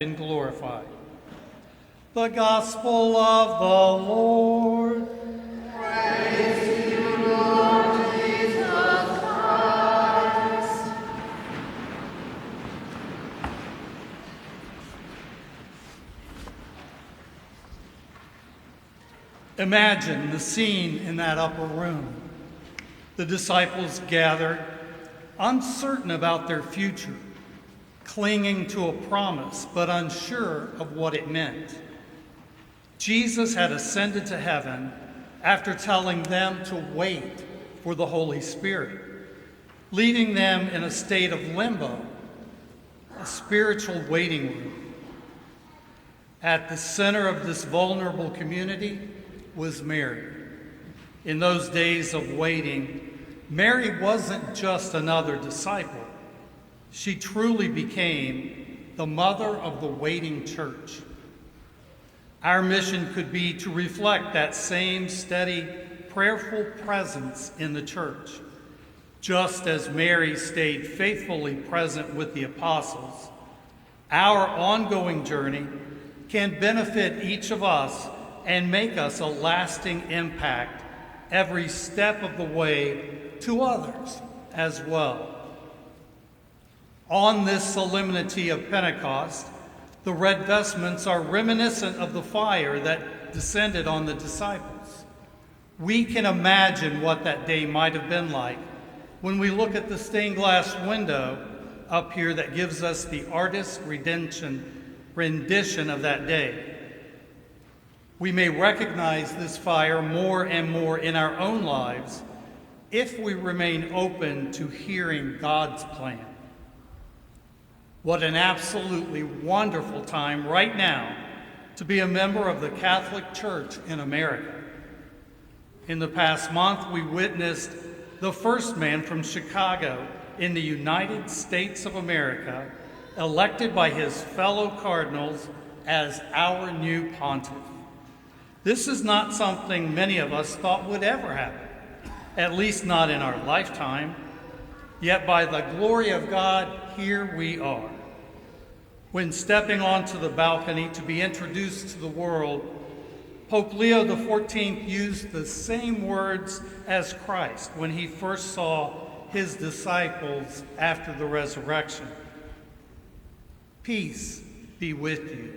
been glorified. The Gospel of the Lord. Praise to you, Lord Jesus Christ. Imagine the scene in that upper room. The disciples gathered, uncertain about their future, clinging to a promise, but unsure of what it meant. Jesus had ascended to heaven after telling them to wait for the Holy Spirit, leaving them in a state of limbo, a spiritual waiting room. At the center of this vulnerable community was Mary. In those days of waiting, Mary wasn't just another disciple. She truly became the mother of the waiting church. Our mission could be to reflect that same steady, prayerful presence in the church, just as Mary stayed faithfully present with the apostles. Our ongoing journey can benefit each of us and make us a lasting impact every step of the way to others as well. On this solemnity of Pentecost, the red vestments are reminiscent of the fire that descended on the disciples. We can imagine what that day might have been like when we look at the stained glass window up here that gives us the artist's rendition of that day. We may recognize this fire more and more in our own lives if we remain open to hearing God's plan. What an absolutely wonderful time right now to be a member of the Catholic Church in America. In the past month, we witnessed the first man from Chicago in the United States of America elected by his fellow cardinals as our new pontiff. This is not something many of us thought would ever happen, at least not in our lifetime. Yet by the glory of God, here we are. When stepping onto the balcony to be introduced to the world, Pope Leo XIV used the same words as Christ when he first saw his disciples after the resurrection. Peace be with you.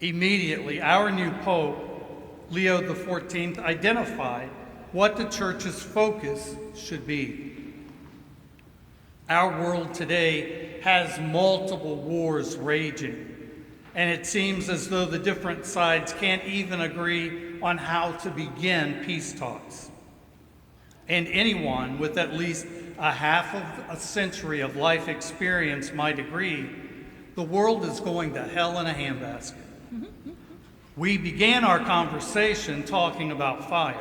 Immediately, our new Pope, Leo XIV, identified what the Church's focus should be. Our world today has multiple wars raging, and it seems as though the different sides can't even agree on how to begin peace talks. And anyone with at least a half of a century of life experience might agree the world is going to hell in a handbasket. We began our conversation talking about fire,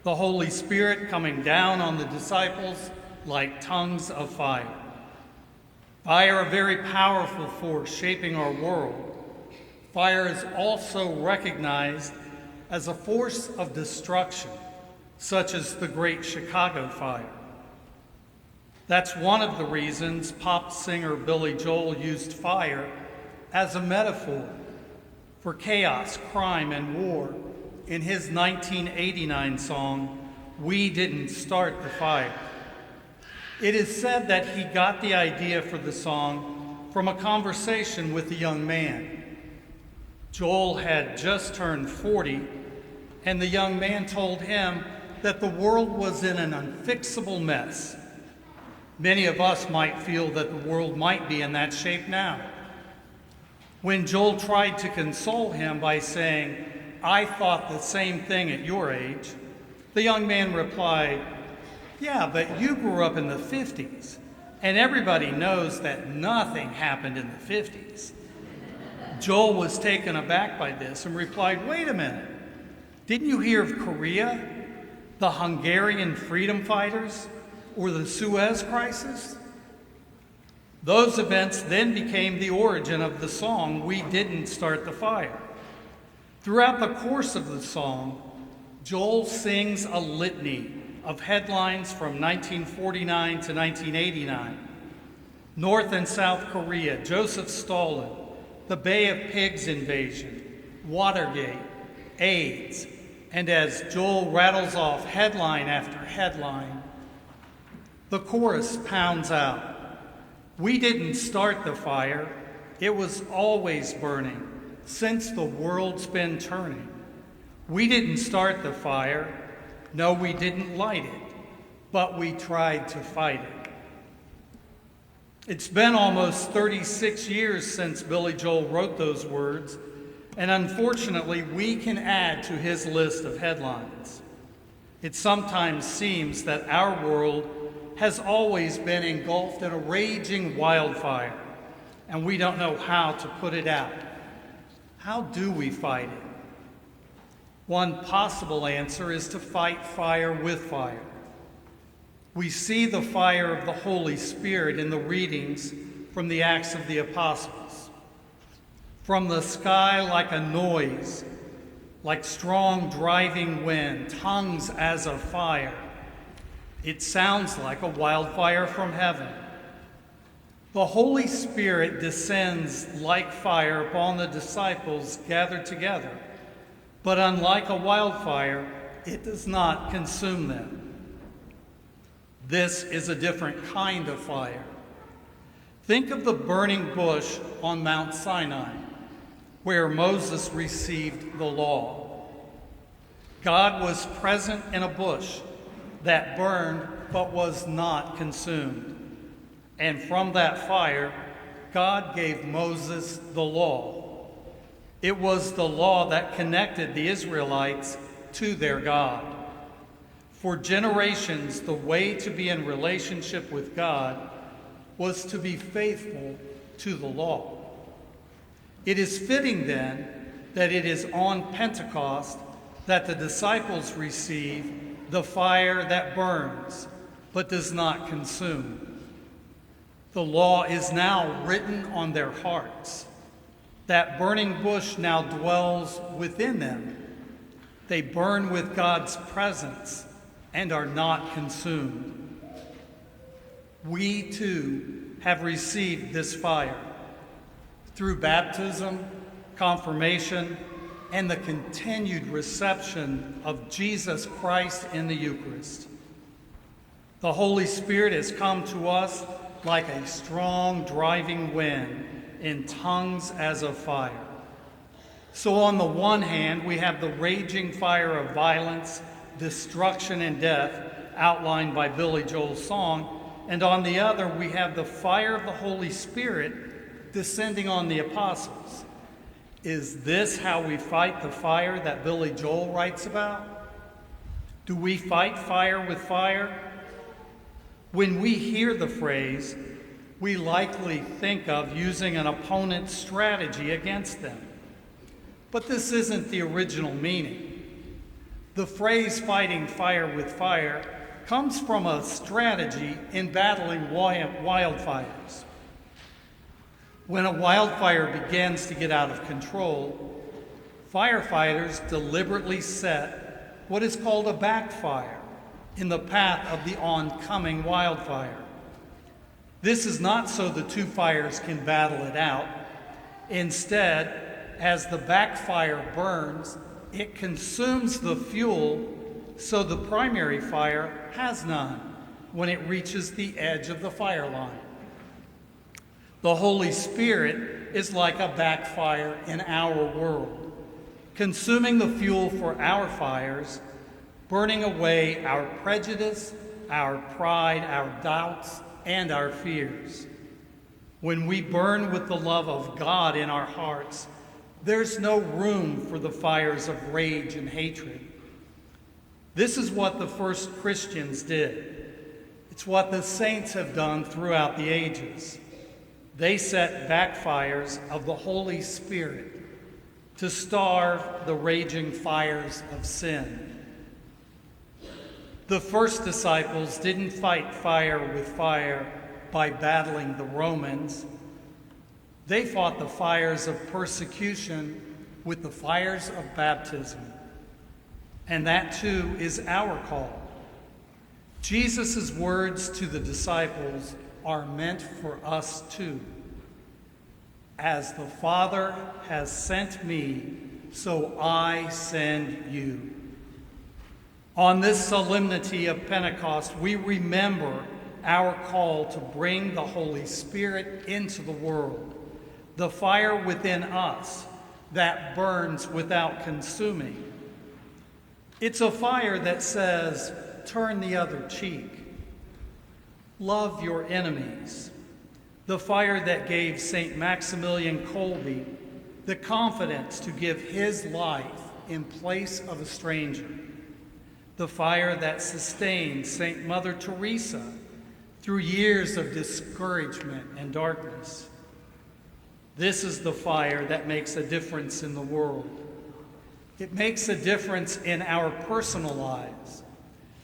the Holy Spirit coming down on the disciples like tongues of fire. Fire, a very powerful force shaping our world. Fire is also recognized as a force of destruction, such as the Great Chicago Fire. That's one of the reasons pop singer Billy Joel used fire as a metaphor for chaos, crime, and war in his 1989 song, "We Didn't Start the Fire." It is said that he got the idea for the song from a conversation with a young man. Joel had just turned 40, and the young man told him that the world was in an unfixable mess. Many of us might feel that the world might be in that shape now. When Joel tried to console him by saying, "I thought the same thing at your age," the young man replied, "Yeah, but you grew up in the 50s, and everybody knows that nothing happened in the 50s. Joel was taken aback by this and replied, "Wait a minute, didn't you hear of Korea, the Hungarian freedom fighters, or the Suez Crisis?" Those events then became the origin of the song, "We Didn't Start the Fire." Throughout the course of the song, Joel sings a litany of headlines from 1949 to 1989. North and South Korea, Joseph Stalin, the Bay of Pigs invasion, Watergate, AIDS, and as Joel rattles off headline after headline, the chorus pounds out. We didn't start the fire, it was always burning since the world's been turning. We didn't start the fire, no, we didn't light it, but we tried to fight it. It's been almost 36 years since Billy Joel wrote those words, and unfortunately, we can add to his list of headlines. It sometimes seems that our world has always been engulfed in a raging wildfire, and we don't know how to put it out. How do we fight it? One possible answer is to fight fire with fire. We see the fire of the Holy Spirit in the readings from the Acts of the Apostles. From the sky like a noise, like strong driving wind, tongues as of fire. It sounds like a wildfire from heaven. The Holy Spirit descends like fire upon the disciples gathered together, but unlike a wildfire, it does not consume them. This is a different kind of fire. Think of the burning bush on Mount Sinai, where Moses received the law. God was present in a bush that burned but was not consumed. And from that fire, God gave Moses the law. It was the law that connected the Israelites to their God. For generations, the way to be in relationship with God was to be faithful to the law. It is fitting then that it is on Pentecost that the disciples receive the fire that burns but does not consume. The law is now written on their hearts. That burning bush now dwells within them. They burn with God's presence and are not consumed. We too have received this fire through baptism, confirmation, and the continued reception of Jesus Christ in the Eucharist. The Holy Spirit has come to us like a strong driving wind in tongues as of fire. So on the one hand, we have the raging fire of violence, destruction, and death outlined by Billy Joel's song, and on the other, we have the fire of the Holy Spirit descending on the apostles. Is this how we fight the fire that Billy Joel writes about? Do we fight fire with fire? When we hear the phrase, we likely think of using an opponent's strategy against them. But this isn't the original meaning. The phrase fighting fire with fire comes from a strategy in battling wildfires. When a wildfire begins to get out of control, firefighters deliberately set what is called a backfire in the path of the oncoming wildfire. This is not so the two fires can battle it out. Instead, as the backfire burns, it consumes the fuel, so the primary fire has none when it reaches the edge of the fire line. The Holy Spirit is like a backfire in our world, consuming the fuel for our fires, burning away our prejudice, our pride, our doubts, and our fears. When we burn with the love of God in our hearts, there's no room for the fires of rage and hatred. This is what the first Christians did. It's what the saints have done throughout the ages. They set backfires of the Holy Spirit to starve the raging fires of sin. The first disciples didn't fight fire with fire by battling the Romans. They fought the fires of persecution with the fires of baptism. And that too is our call. Jesus' words to the disciples are meant for us too. As the Father has sent me, so I send you. On this solemnity of Pentecost, we remember our call to bring the Holy Spirit into the world, the fire within us that burns without consuming. It's a fire that says, turn the other cheek. Love your enemies. The fire that gave St. Maximilian Kolbe the confidence to give his life in place of a stranger. The fire that sustained St. Mother Teresa through years of discouragement and darkness. This is the fire that makes a difference in the world. It makes a difference in our personal lives,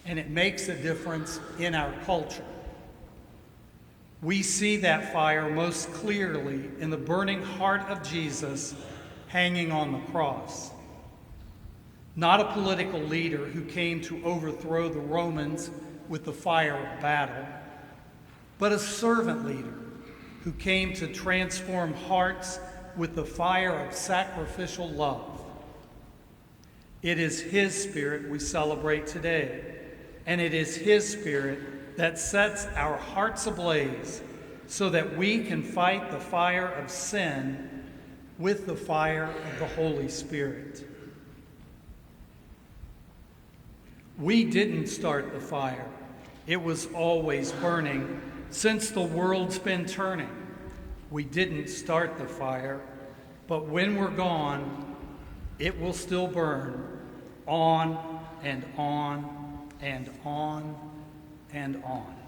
and it makes a difference in our culture. We see that fire most clearly in the burning heart of Jesus hanging on the cross. Not a political leader who came to overthrow the Romans with the fire of battle, but a servant leader who came to transform hearts with the fire of sacrificial love. It is his Spirit we celebrate today, and it is his Spirit that sets our hearts ablaze so that we can fight the fire of sin with the fire of the Holy Spirit. We didn't start the fire. It was always burning since the world's been turning. We didn't start the fire, but when we're gone, it will still burn on and on and on and on.